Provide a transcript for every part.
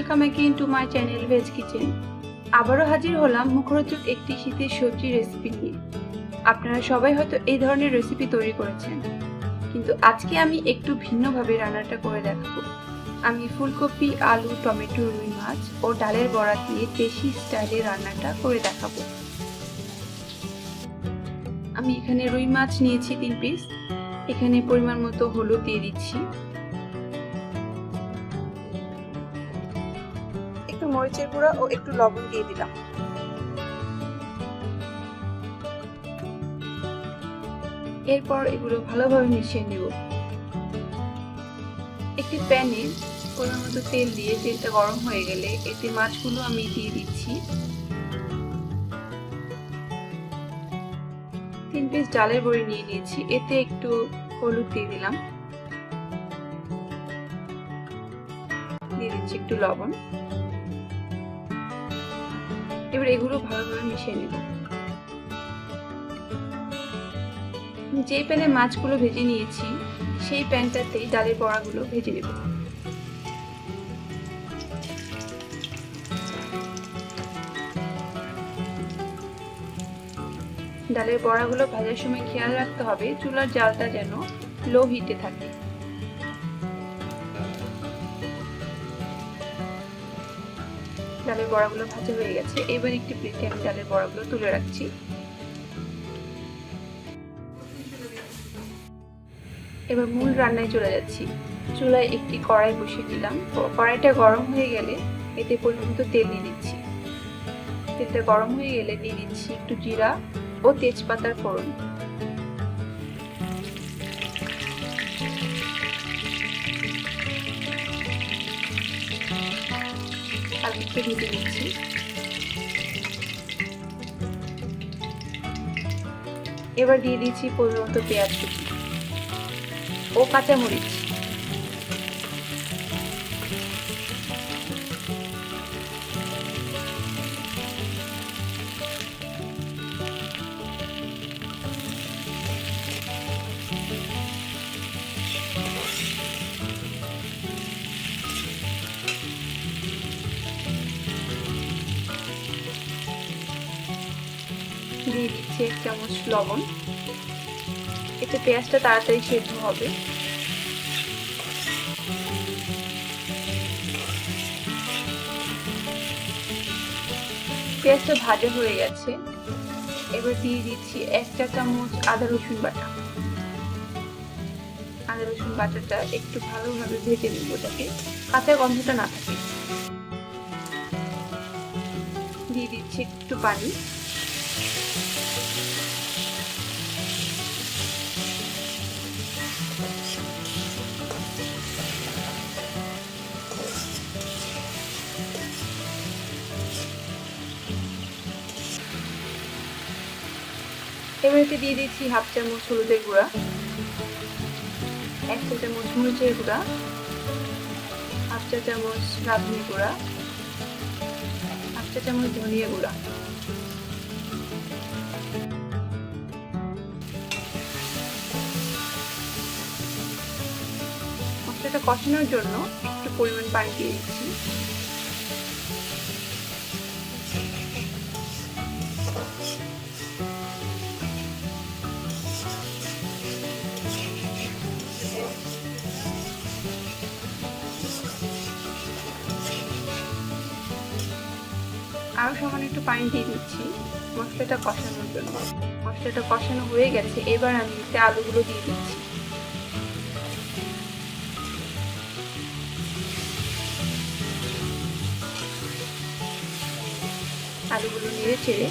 Welcome again to my channel veg kitchen. আবারও হাজির হলাম মুখরোচক একটি শীতের সবজি রেসিপি নিয়ে। আপনারা সবাই হয়তো এই ধরনের রেসিপি তৈরি করেছেন, কিন্তু আজকে আমি একটু ভিন্নভাবে রান্নাটা করে দেখাবো। আমি ফুলকপি, আলু, টমেটো, রুই মাছ ও ডালের বড়া দিয়ে দেশি স্টাইলে রান্নাটা করে দেখাবো। আমি এখানে রুই মাছ নিয়েছি 3 পিস। এখানে পরিমাণ মতো হলুদ দিয়ে দিচ্ছি, একটু মরিচের গুঁড়া ও একটু লবণ দিয়ে দিলাম। এরপর এগুলো ভালোভাবে মিশিয়ে নেব। একটি প্যানে পরিমাণ মতো তেল দিয়ে তেলটা গরম হয়ে গেলে এতে মাছগুলো আমি দিয়ে দিচ্ছি। 3 পিস ডালের বড়ি নিয়ে নিয়েছি, এতে একটু হলুদ দিয়ে দিলাম, দিয়ে দিচ্ছি একটু লবণ। এবার এগুলো ভালোভাবে মিশিয়ে নেব। যে প্যানে মাছগুলো ভেজে নিয়েছি সেই প্যানটাতেই ডালের বড়াগুলো ভেজে নেব। ডালের বড়াগুলো ভাজার সময় খেয়াল রাখতে হবে চুলার জালটা যেন লো হিটে থাকে। ডালের বড়াগুলো ভাজা হয়ে গেছে, এবার একটি প্লেটে আমি ডালের বড়াগুলো তুলে রাখছি। এবার মূল রান্নায় চলে যাচ্ছি। চুলায় একটি কড়াই বসিয়ে দিলাম। কড়াইটা গরম হয়ে গেলে এতে পরিমাণ তেল দিয়ে দিচ্ছি। তেলটা গরম হয়ে গেলে দিয়ে দিচ্ছি একটু জিরা ও তেজপাতার ফোড়ন। আর একটু ভেজে নিচ্ছি। এবার দিয়ে দিচ্ছি পরিমাণ মতো পেঁয়াজ কুচি ও কাঁচামরিচ। দিয়ে দিচ্ছি 1 চামচ লবণ, এতে পেঁয়াজটা তাড়াতাড়ি সেদ্ধ হবে। পেঁয়াজটা ভাজা হয়ে গেছে, এবার দিয়ে দিচ্ছি 1 চা চামচ আদা রসুন বাটা। আদা রসুন বাটাটা একটু ভালোভাবে ভেজে নেব যাতে কাঁচা গন্ধটা না থাকে। দিয়ে দিচ্ছি একটু পানি। এবারে দিয়ে দিচ্ছি 1/2 চামচ হলুদের গুঁড়া, 1 চা চামচ মরিচের গুঁড়া, 1/2 চা চামচ রাঁধুনি গুঁড়া, 1/2 চা চামচ ধনিয়া গুঁড়া। মশলাটা কষানোর জন্য একটু পরিমাণ পানি দিয়ে দিচ্ছি। আরো সামান্য একটু পানি দিয়ে দিচ্ছি মশলাটা কষানোর জন্য। মশলাটা কষানো হয়ে গেছে, এবার আমি এতে আলুগুলো দিয়ে দিচ্ছি। আলুগুলো নেড়ে চেড়ে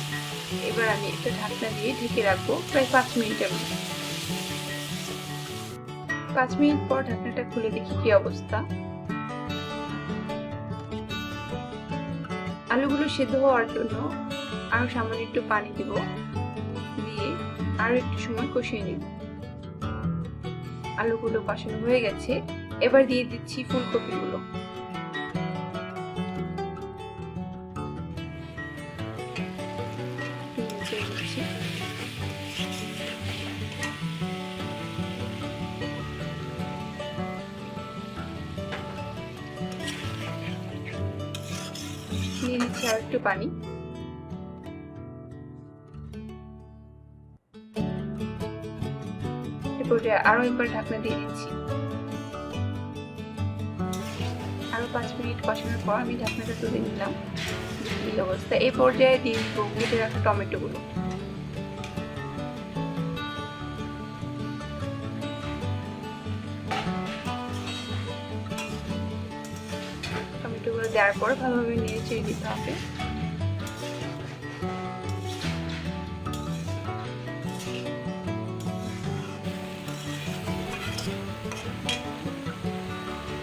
এবার আমি একটা ঢাকনা দিয়ে ঢেকে রাখবো প্রায় 5 মিনিটের মতো। 5 মিনিট পর ঢাকনাটা খুলে দেখি কি অবস্থা। আলুগুলো সেদ্ধ হওয়ার জন্য আরো সামান্য একটু পানি দেব, দিয়ে আরো একটু সময় কষিয়ে নেব। আলুগুলো কষানো হয়ে গেছে, এবার দিয়ে দিচ্ছি ফুলকপিগুলো। নিয়ে নিচ্ছি আর একটু পানি। এরপরে আরো একবার ঢাকনা দিয়ে দিচ্ছি। আরো 5 মিনিট কষানোর পর আমি ঢাকনাটা তুলে নিলাম। এই অবস্থা। এই পর্যায়ে দিয়ে দিব কেটে রাখা টমেটোগুলো। টমেটোগুলো দেওয়ার পর ভালোভাবে নেড়ে চেড়ে দিতে হবে।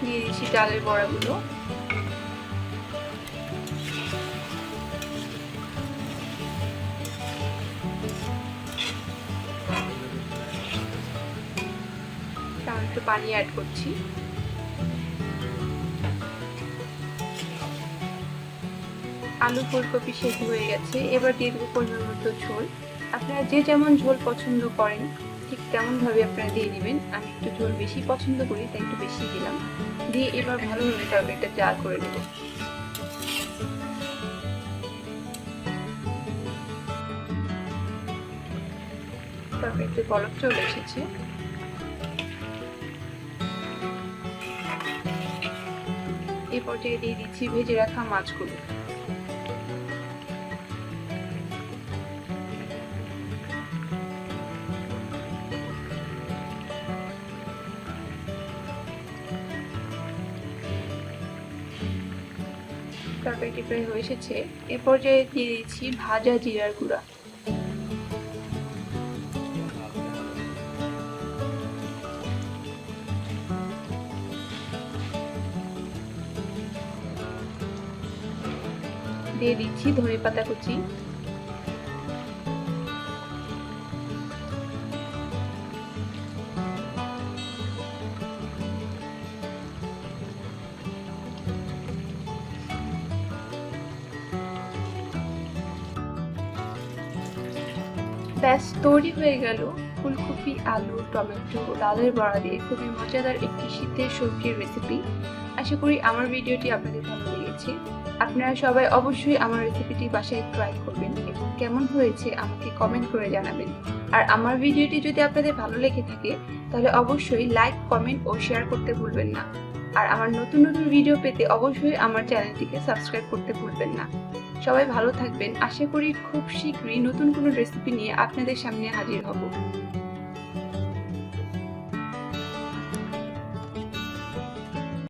দিয়ে দিচ্ছি ডালের বড়াগুলো। একটু পানি অ্যাড করছি। আলু ফুলকপি সেদ্ধ হয়ে গেছে। এবার দিয়ে দেবো পরিমাণ মতো ঝোল। আপনারা যে যেমন ঝোল পছন্দ করেন ঠিক তেমন ভাবে আপনারা দিয়ে দিবেন। আমি একটু ঝোল বেশি পছন্দ করি তাই একটু বেশি দিলাম। দিয়ে এবার ভালোভাবে তরকারিটা জাল করে নেব। তরকারিতে বলক চলে এসেছে। এই পর্যায়ে দিয়ে দিচ্ছি ভেজে রাখা মাছগুলো। তরকারিটি প্রায় হয়ে এসেছে। এ পর্যায়ে দিয়ে দিচ্ছি ভাজা জিরার গুঁড়া। দিয়ে দিচ্ছি ধনেপাতা কুচি। ব্যাস তৈরি হয়ে গেল ফুলকপি, আলু, টমেটো, ডালের বড়া দিয়ে খুবই মজাদার একটি শীতের সবজির রেসিপি। আশা করি আমার ভিডিওটি আপনাদের ভালো লেগেছে। আপনারা সবাই অবশ্যই আমার রেসিপিটি বাসায় ট্রাই করবেন এবং কেমন হয়েছে আমাকে কমেন্ট করে জানাবেন। আর আমার ভিডিওটি যদি আপনাদের ভালো লেগে থাকে তাহলে অবশ্যই লাইক, কমেন্ট ও শেয়ার করতে ভুলবেন না। আর আমার নতুন নতুন ভিডিও পেতে অবশ্যই আমার চ্যানেলটিকে সাবস্ক্রাইব করতে ভুলবেন না। সবাই ভালো থাকবেন। আশা করি খুব শীঘ্রই নতুন কোনো রেসিপি নিয়ে আপনাদের সামনে হাজির হব।